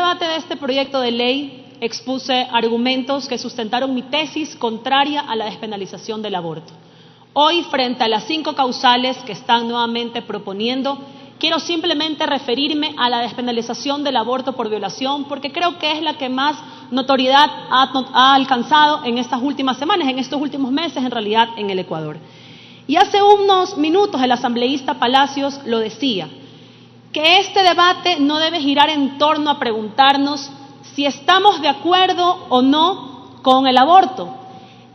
debate de este proyecto de ley expuse argumentos que sustentaron mi tesis contraria a la despenalización del aborto. Hoy, frente a las 5 causales que están nuevamente proponiendo, quiero simplemente referirme a la despenalización del aborto por violación, porque creo que es la que más notoriedad ha alcanzado en estas últimas semanas, en estos últimos meses, en realidad, en el Ecuador. Y hace unos minutos el asambleísta Palacios lo decía, que este debate no debe girar en torno a preguntarnos si estamos de acuerdo o no con el aborto,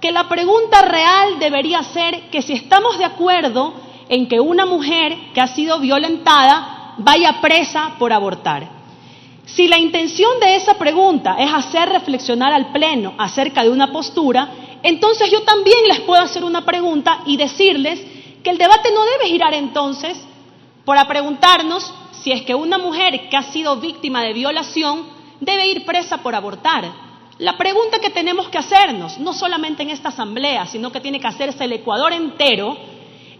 que la pregunta real debería ser que si estamos de acuerdo en que una mujer que ha sido violentada vaya presa por abortar. Si la intención de esa pregunta es hacer reflexionar al Pleno acerca de una postura, entonces yo también les puedo hacer una pregunta y decirles que el debate no debe girar entonces para preguntarnos si es que una mujer que ha sido víctima de violación debe ir presa por abortar. La pregunta que tenemos que hacernos, no solamente en esta asamblea, sino que tiene que hacerse el Ecuador entero,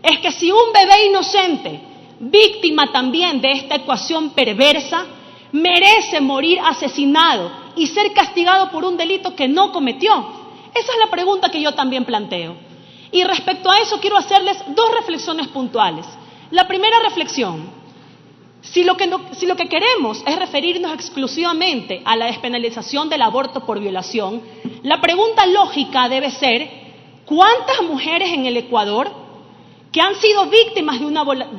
es que si un bebé inocente, víctima también de esta ecuación perversa, merece morir asesinado y ser castigado por un delito que no cometió. Esa es la pregunta que yo también planteo. Y respecto a eso quiero hacerles 2 reflexiones puntuales. La primera reflexión: si lo que queremos es referirnos exclusivamente a la despenalización del aborto por violación, la pregunta lógica debe ser: ¿cuántas mujeres en el Ecuador que han sido víctimas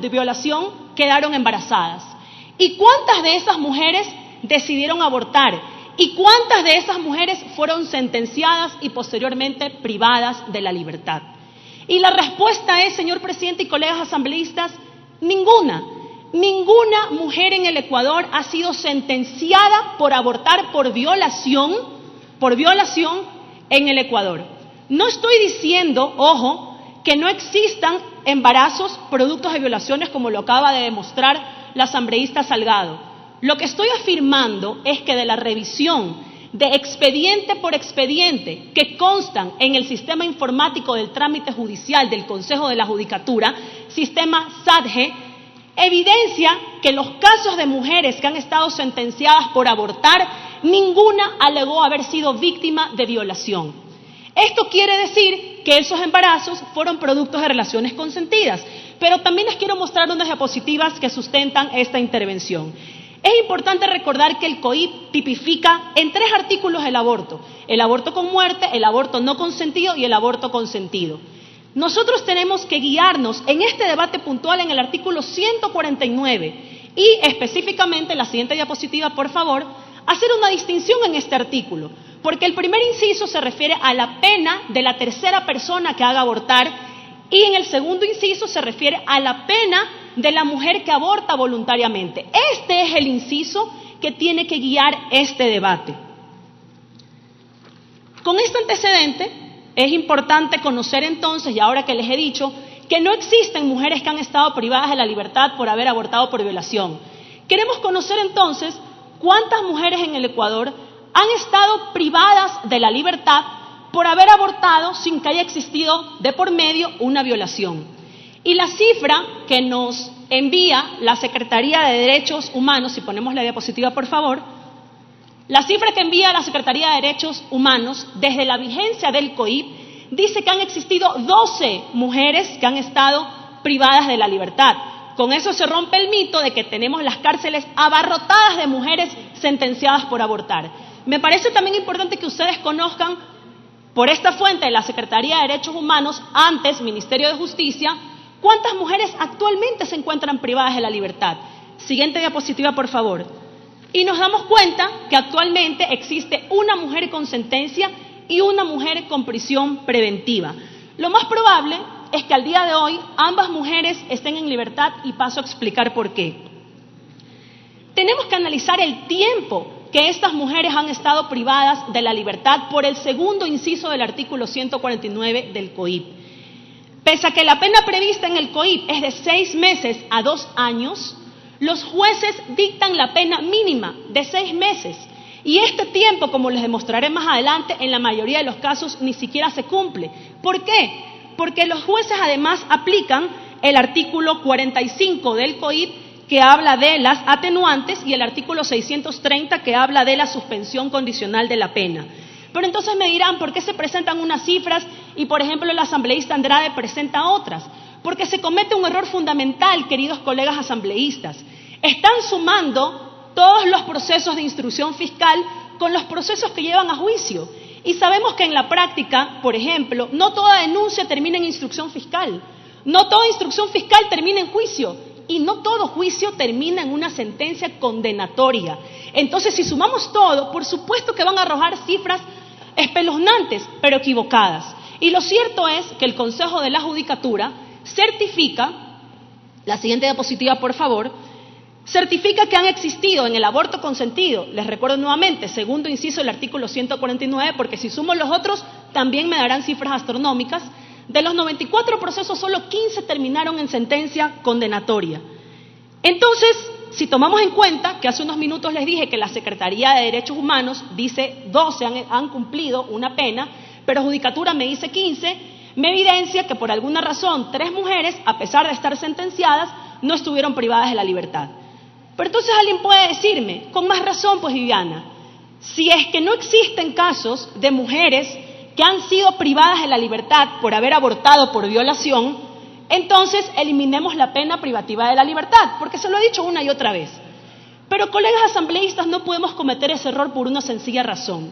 de violación quedaron embarazadas? ¿Y cuántas de esas mujeres decidieron abortar? ¿Y cuántas de esas mujeres fueron sentenciadas y posteriormente privadas de la libertad? Y la respuesta es, señor presidente y colegas asambleístas, ninguna. Ninguna mujer en el Ecuador ha sido sentenciada por abortar por violación en el Ecuador. No estoy diciendo, ojo, que no existan embarazos productos de violaciones como lo acaba de demostrar la asambleísta Salgado. Lo que estoy afirmando es que de la revisión de expediente por expediente que constan en el sistema informático del trámite judicial del Consejo de la Judicatura, sistema SADGE, evidencia que en los casos de mujeres que han estado sentenciadas por abortar, ninguna alegó haber sido víctima de violación. Esto quiere decir que esos embarazos fueron productos de relaciones consentidas, pero también les quiero mostrar unas diapositivas que sustentan esta intervención. Es importante recordar que el COIP tipifica en 3 artículos el aborto con muerte, el aborto no consentido y el aborto consentido. Nosotros tenemos que guiarnos en este debate puntual en el artículo 149 y específicamente, la siguiente diapositiva, por favor, hacer una distinción en este artículo, porque el primer inciso se refiere a la pena de la tercera persona que haga abortar y en el segundo inciso se refiere a la pena de la mujer que aborta voluntariamente. Este es el inciso que tiene que guiar este debate. Con este antecedente, es importante conocer entonces, y ahora que les he dicho, que no existen mujeres que han estado privadas de la libertad por haber abortado por violación. Queremos conocer entonces cuántas mujeres en el Ecuador han estado privadas de la libertad por haber abortado sin que haya existido de por medio una violación. Y la cifra que nos envía la Secretaría de Derechos Humanos, si ponemos la diapositiva por favor, la cifra que envía la Secretaría de Derechos Humanos desde la vigencia del COIP dice que han existido 12 mujeres que han estado privadas de la libertad. Con eso se rompe el mito de que tenemos las cárceles abarrotadas de mujeres sentenciadas por abortar. Me parece también importante que ustedes conozcan por esta fuente de la Secretaría de Derechos Humanos, antes Ministerio de Justicia, cuántas mujeres actualmente se encuentran privadas de la libertad. Siguiente diapositiva, por favor. Y nos damos cuenta que actualmente existe una mujer con sentencia y una mujer con prisión preventiva. Lo más probable es que al día de hoy ambas mujeres estén en libertad y paso a explicar por qué. Tenemos que analizar el tiempo que estas mujeres han estado privadas de la libertad por el segundo inciso del artículo 149 del COIP. Pese a que la pena prevista en el COIP es de 6 meses a 2 años, los jueces dictan la pena mínima de 6 meses y este tiempo, como les demostraré más adelante, en la mayoría de los casos ni siquiera se cumple. ¿Por qué? Porque los jueces además aplican el artículo 45 del COIP que habla de las atenuantes, y el artículo 630, que habla de la suspensión condicional de la pena. Pero entonces me dirán, ¿por qué se presentan unas cifras y, por ejemplo, el asambleísta Andrade presenta otras? Porque se comete un error fundamental, queridos colegas asambleístas. Están sumando todos los procesos de instrucción fiscal con los procesos que llevan a juicio. Y sabemos que en la práctica, por ejemplo, no toda denuncia termina en instrucción fiscal, no toda instrucción fiscal termina en juicio, y no todo juicio termina en una sentencia condenatoria. Entonces, si sumamos todo, por supuesto que van a arrojar cifras espeluznantes, pero equivocadas. Y lo cierto es que el Consejo de la Judicatura certifica, la siguiente diapositiva por favor, certifica que han existido en el aborto consentido, les recuerdo nuevamente, segundo inciso del artículo 149, porque si sumo los otros también me darán cifras astronómicas. De los 94 procesos, solo 15 terminaron en sentencia condenatoria. Entonces, si tomamos en cuenta que hace unos minutos les dije que la Secretaría de Derechos Humanos dice 12 han cumplido una pena, pero Judicatura me dice 15, me evidencia que por alguna razón 3 mujeres, a pesar de estar sentenciadas, no estuvieron privadas de la libertad. Pero entonces alguien puede decirme, con más razón, pues Viviana, si es que no existen casos de mujeres que han sido privadas de la libertad por haber abortado por violación, entonces eliminemos la pena privativa de la libertad, porque se lo he dicho una y otra vez. Pero, colegas asambleístas, no podemos cometer ese error por una sencilla razón.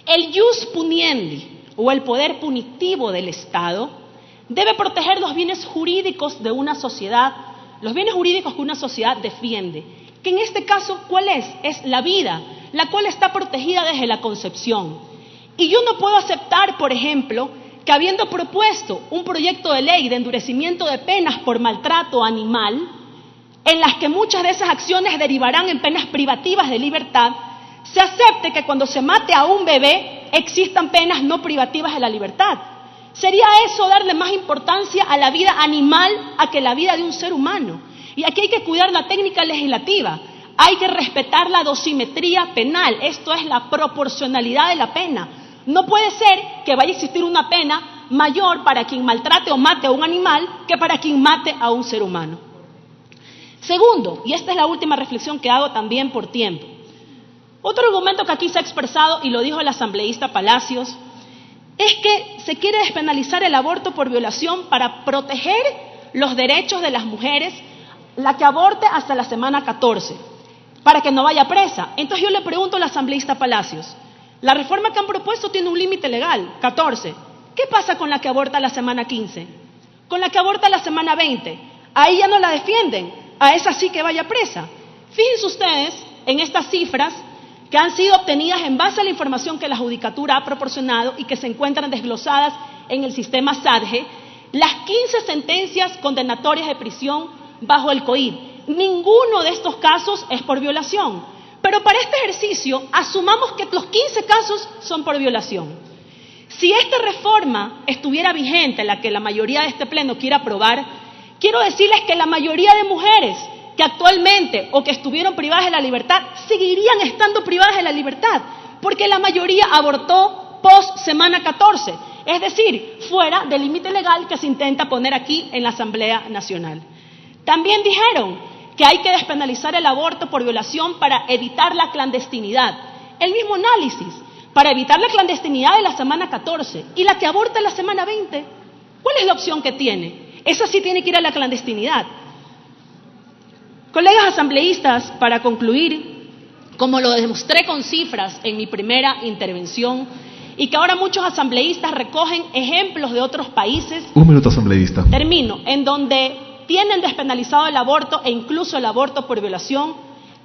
El ius puniendi, o el poder punitivo del Estado, debe proteger los bienes jurídicos de una sociedad, los bienes jurídicos que una sociedad defiende, que en este caso, ¿cuál es? Es la vida, la cual está protegida desde la concepción. Y yo no puedo aceptar, por ejemplo, que habiendo propuesto un proyecto de ley de endurecimiento de penas por maltrato animal, en las que muchas de esas acciones derivarán en penas privativas de libertad, se acepte que cuando se mate a un bebé existan penas no privativas de la libertad. ¿Sería eso darle más importancia a la vida animal a que la vida de un ser humano? Y aquí hay que cuidar la técnica legislativa, hay que respetar la dosimetría penal, esto es la proporcionalidad de la pena. No puede ser que vaya a existir una pena mayor para quien maltrate o mate a un animal que para quien mate a un ser humano. Segundo, y esta es la última reflexión que hago también por tiempo, otro argumento que aquí se ha expresado, y lo dijo el asambleísta Palacios, es que se quiere despenalizar el aborto por violación para proteger los derechos de las mujeres, la que aborte hasta la semana 14, para que no vaya presa. Entonces yo le pregunto al asambleísta Palacios, la reforma que han propuesto tiene un límite legal, 14. ¿Qué pasa con la que aborta la semana 15? Con la que aborta la semana 20. Ahí ya no la defienden, a esa sí que vaya presa. Fíjense ustedes en estas cifras que han sido obtenidas en base a la información que la Judicatura ha proporcionado y que se encuentran desglosadas en el sistema SADGE, las 15 sentencias condenatorias de prisión bajo el COID. Ninguno de estos casos es por violación. Pero para este ejercicio, asumamos que los 15 casos son por violación. Si esta reforma estuviera vigente, la que la mayoría de este pleno quiere aprobar, quiero decirles que la mayoría de mujeres que actualmente o que estuvieron privadas de la libertad, seguirían estando privadas de la libertad, porque la mayoría abortó post semana 14, es decir, fuera del límite legal que se intenta poner aquí en la Asamblea Nacional. También dijeron que hay que despenalizar el aborto por violación para evitar la clandestinidad. El mismo análisis, para evitar la clandestinidad de la semana 14 y la que aborta en la semana 20, ¿cuál es la opción que tiene? Esa sí tiene que ir a la clandestinidad. Colegas asambleístas, para concluir, como lo demostré con cifras en mi primera intervención, y que ahora muchos asambleístas recogen ejemplos de otros países. Un minuto, asambleísta. Termino. En donde tienen despenalizado el aborto e incluso el aborto por violación,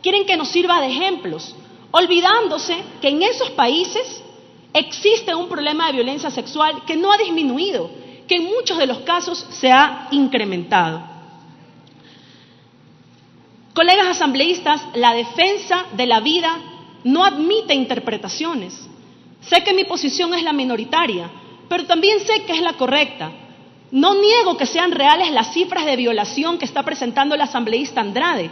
quieren que nos sirva de ejemplos, olvidándose que en esos países existe un problema de violencia sexual que no ha disminuido, que en muchos de los casos se ha incrementado. Colegas asambleístas, la defensa de la vida no admite interpretaciones. Sé que mi posición es la minoritaria, pero también sé que es la correcta. No niego que sean reales las cifras de violación que está presentando el asambleísta Andrade,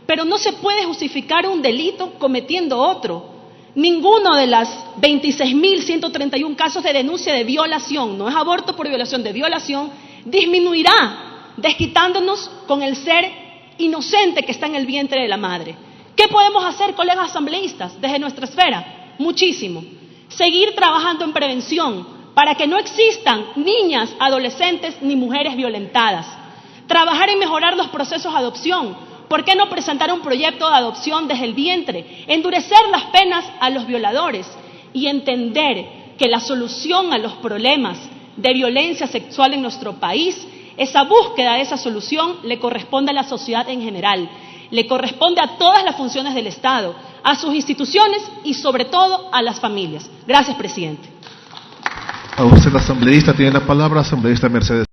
pero no se puede justificar un delito cometiendo otro. Ninguno de las 26.131 casos de denuncia de violación, no es aborto por violación, de violación, disminuirá, desquitándonos con el ser inocente que está en el vientre de la madre. ¿Qué podemos hacer, colegas asambleístas, desde nuestra esfera? Muchísimo. Seguir trabajando en prevención para que no existan niñas, adolescentes ni mujeres violentadas. Trabajar en mejorar los procesos de adopción. ¿Por qué no presentar un proyecto de adopción desde el vientre? Endurecer las penas a los violadores y entender que la solución a los problemas de violencia sexual en nuestro país, esa búsqueda de esa solución le corresponde a la sociedad en general, le corresponde a todas las funciones del Estado, a sus instituciones y sobre todo a las familias. Gracias, presidente. A usted, asambleísta, tiene la palabra, asambleísta Mercedes.